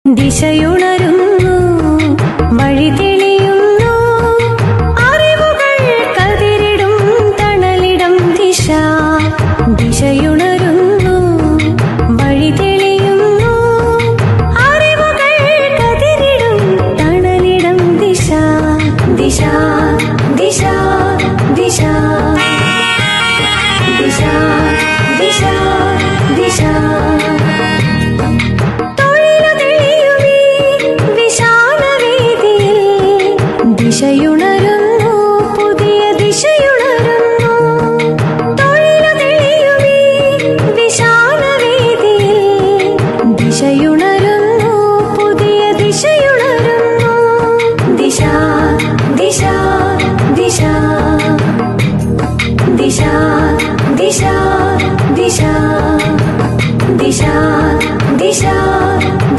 ദിശയുണരുന്നു, വഴി തെളിയുന്നു, അറിവുകൾ കതിരിടും തണലിടം ദിശ. ദിശയുണരുന്നു, വഴി തെളിയുന്നു, അറിവുകൾ കതിരിടും തണലിടം ദിശ. ദിശ ദിശ ദിശ ദിശ ദിശ ദിശ. ദിശയുണരുന്നു, പുതിയ ദിശയുണരുന്നു, തൊഴിലു തെളിയുമീ വിശാലവേദിയിൽ. ദിശയുണരുന്നു, പുതിയ ദിശയുണരുന്നു. ദിശ ദിശ ദിശ ദിശ ദിശ ദിശ ദിശ ദിശ